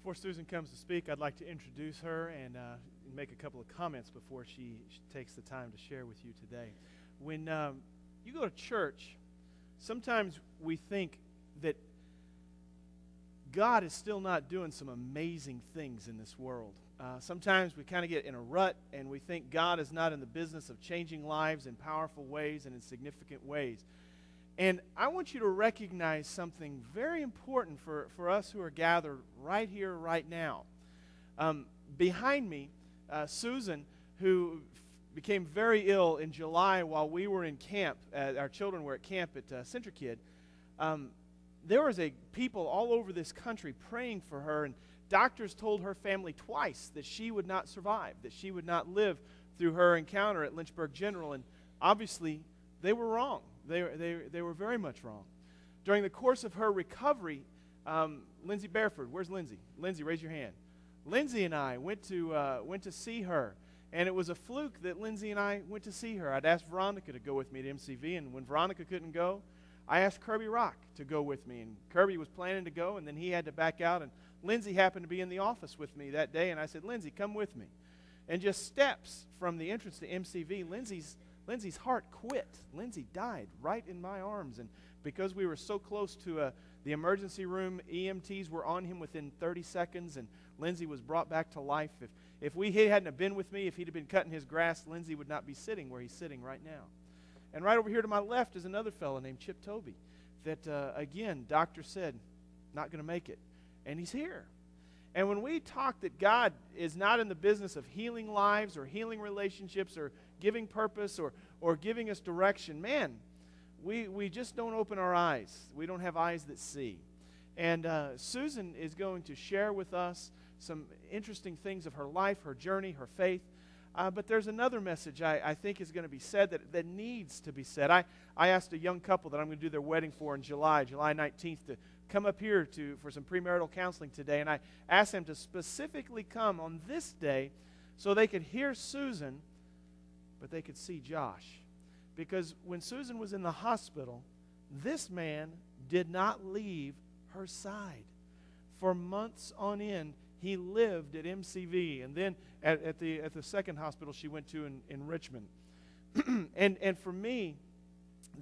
Before Susan comes to speak, I'd like to introduce her and make a couple of comments before she takes the time to share with you today. When you go to church, sometimes we think that God is still not doing some amazing things in this world. Sometimes we kind of get in a rut and we think God is not in the business of changing lives in powerful ways and in significant ways. And I want you to recognize something very important for us who are gathered right here, right now. Behind me, Susan, who became very ill in July while we were in camp, our children were at camp at CentriKid, there was people all over this country praying for her, and doctors told her family twice that she would not survive, that she would not live through her encounter at Lynchburg General, and obviously they were wrong. They were very much wrong. During the course of her recovery, Lindsay Bareford, where's Lindsay? Lindsay, raise your hand. Lindsay and I went to see her, and it was a fluke that Lindsay and I went to see her. I'd asked Veronica to go with me to MCV, and when Veronica couldn't go, I asked Kirby Rock to go with me, and Kirby was planning to go, and then he had to back out, and Lindsay happened to be in the office with me that day, and I said, Lindsay, come with me. And just steps from the entrance to MCV, Lindsay's heart quit. Lindsay died right in my arms. And because we were so close to the emergency room, EMTs were on him within 30 seconds, and Lindsay was brought back to life. If he hadn't have been with me, if he'd have been cutting his grass, Lindsay would not be sitting where he's sitting right now. And right over here to my left is another fellow named Chip Toby that, again, doctor said, not going to make it. And he's here. And when we talk that God is not in the business of healing lives or healing relationships or giving purpose or giving us direction, man, we just don't open our eyes. We don't have eyes that see. And Susan is going to share with us some interesting things of her life, her journey, her faith. But there's another message I think is going to be said that needs to be said. I asked a young couple that I'm going to do their wedding for in July 19th, to come up here for some premarital counseling today. And I asked them to specifically come on this day so they could hear Susan, but they could see Josh. Because when Susan was in the hospital, this man did not leave her side. For months on end, he lived at MCV, and then at the second hospital she went to in Richmond. and for me,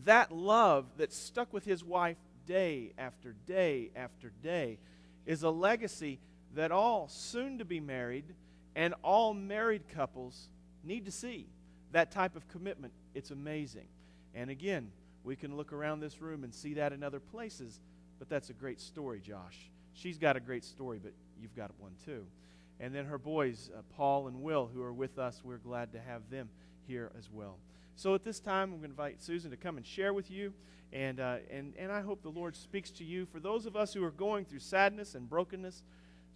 that love that stuck with his wife day after day after day is a legacy that all soon-to-be married and all married couples need to see. That type of commitment, it's amazing. And again, we can look around this room and see that in other places, but that's a great story, Josh. She's got a great story, but you've got one too. And then her boys, Paul and Will, who are with us, we're glad to have them here as well. So at this time, I'm going to invite Susan to come and share with you, and I hope the Lord speaks to you. For those of us who are going through sadness and brokenness,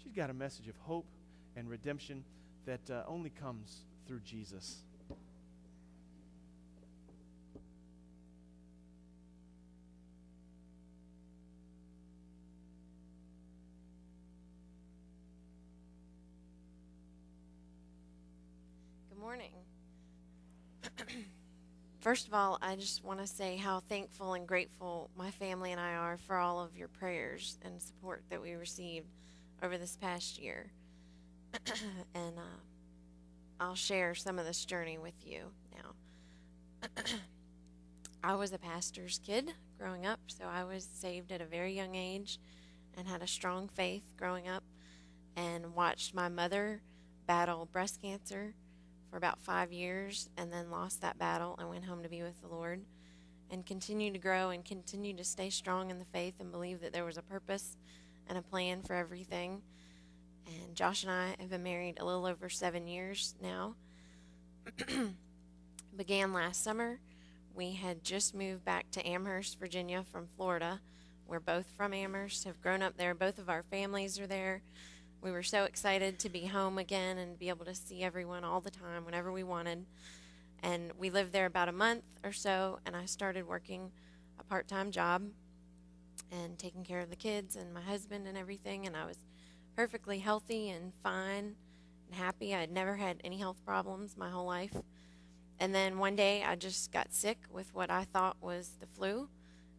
she's got a message of hope and redemption that only comes through Jesus. Good morning. First of all, I just want to say how thankful and grateful my family and I are for all of your prayers and support that we received over this past year. And I'll share some of this journey with you now. I was a pastor's kid growing up, so I was saved at a very young age and had a strong faith growing up, and watched my mother battle breast cancer for about 5 years, and then lost that battle and went home to be with the Lord, and continued to grow and continued to stay strong in the faith and believe that there was a purpose and a plan for everything. And Josh and I have been married a little over 7 years now. Began last summer. We had just moved back to Amherst, Virginia from Florida. We're both from Amherst, have grown up there. Both of our families are there. We were so excited to be home again and be able to see everyone all the time whenever we wanted. And we lived there about a month or so, and I started working a part-time job and taking care of the kids and my husband and everything, and I was perfectly healthy and fine and happy. I had never had any health problems my whole life. And then one day I just got sick with what I thought was the flu,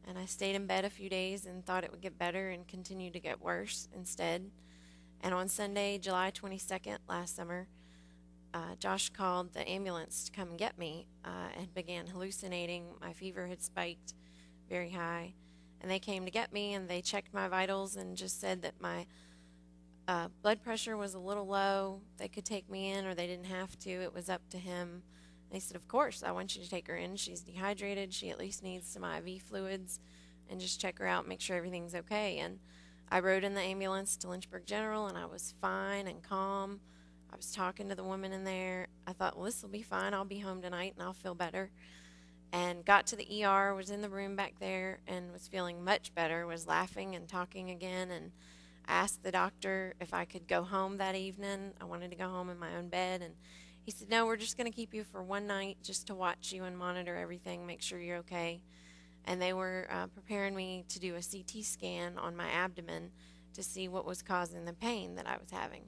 and I stayed in bed a few days and thought it would get better and continued to get worse instead. And on Sunday, July 22nd, last summer, Josh called the ambulance to come and get me and began hallucinating. My fever had spiked very high. And they came to get me, and they checked my vitals and just said that my blood pressure was a little low. They could take me in, or they didn't have to. It was up to him. They said, of course, I want you to take her in. She's dehydrated. She at least needs some IV fluids, and just check her out, make sure everything's okay. And I rode in the ambulance to Lynchburg General, and I was fine and calm. I was talking to the woman in there. I thought, well, this will be fine. I'll be home tonight, and I'll feel better. And got to the ER, was in the room back there, and was feeling much better, was laughing and talking again. And I asked the doctor if I could go home that evening. I wanted to go home in my own bed, and he said, no, we're just going to keep you for one night just to watch you and monitor everything, make sure you're okay. And they were preparing me to do a CT scan on my abdomen to see what was causing the pain that I was having.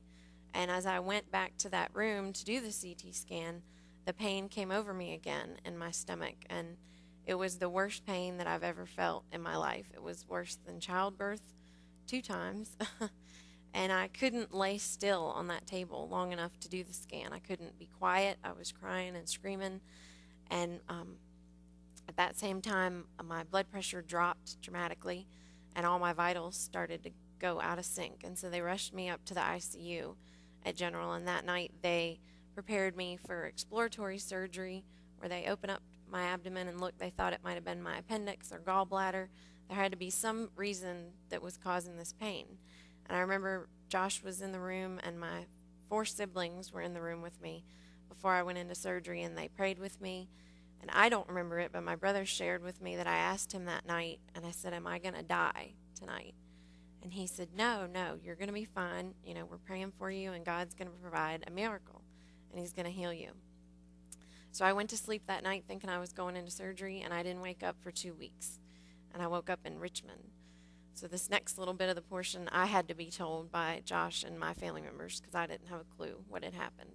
And as I went back to that room to do the CT scan, the pain came over me again in my stomach, and it was the worst pain that I've ever felt in my life. It was worse than childbirth 2 times, and I couldn't lay still on that table long enough to do the scan. I couldn't be quiet. I was crying and screaming, and at that same time, my blood pressure dropped dramatically, and all my vitals started to go out of sync, and so they rushed me up to the ICU at General, and that night they prepared me for exploratory surgery where they open up my abdomen and look. They thought it might have been my appendix or gallbladder. There had to be some reason that was causing this pain. And I remember Josh was in the room, and my 4 siblings were in the room with me before I went into surgery, and they prayed with me. And I don't remember it, but my brother shared with me that I asked him that night, and I said, am I going to die tonight? And he said, no, you're going to be fine. You know, we're praying for you, and God's going to provide a miracle, and he's going to heal you. So I went to sleep that night thinking I was going into surgery, and I didn't wake up for 2 weeks. And I woke up in Richmond. So this next little bit of the portion I had to be told by Josh and my family members because I didn't have a clue what had happened.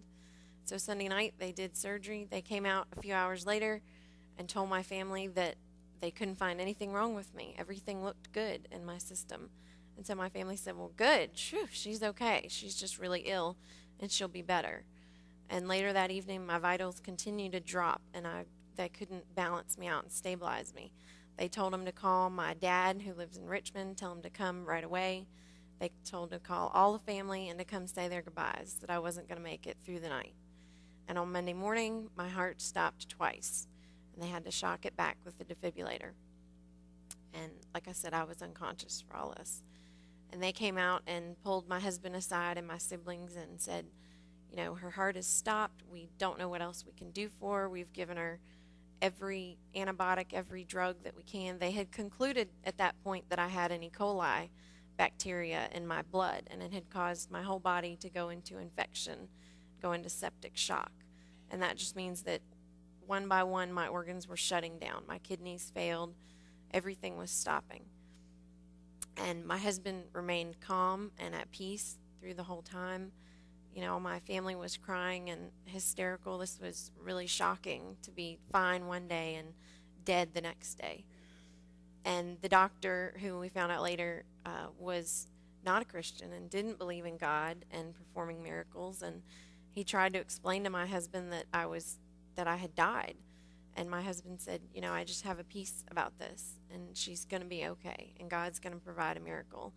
So Sunday night they did surgery. They came out a few hours later and told my family that they couldn't find anything wrong with me. Everything looked good in my system. And so my family said, well, good. Phew, she's okay. She's just really ill, and she'll be better. And later that evening, my vitals continued to drop, and they couldn't balance me out and stabilize me. They told him to call my dad, who lives in Richmond, tell him to come right away. They told him to call all the family and to come say their goodbyes, that I wasn't going to make it through the night. And on Monday morning, my heart stopped twice, and they had to shock it back with the defibrillator. And like I said, I was unconscious for all this. And they came out and pulled my husband aside and my siblings and said, you know, her heart has stopped. We don't know what else we can do for her. We've given her every antibiotic, every drug that we can. They had concluded at that point that I had an E. coli bacteria in my blood, and it had caused my whole body to go into infection, go into septic shock. And that just means that one by one my organs were shutting down. My kidneys failed. Everything was stopping. And my husband remained calm and at peace through the whole time. You know, my family was crying and hysterical. This was really shocking to be fine one day and dead the next day. And the doctor, who we found out later, was not a Christian and didn't believe in God and performing miracles. And he tried to explain to my husband that I had died. And my husband said, you know, I just have a peace about this, and she's going to be okay, and God's going to provide a miracle.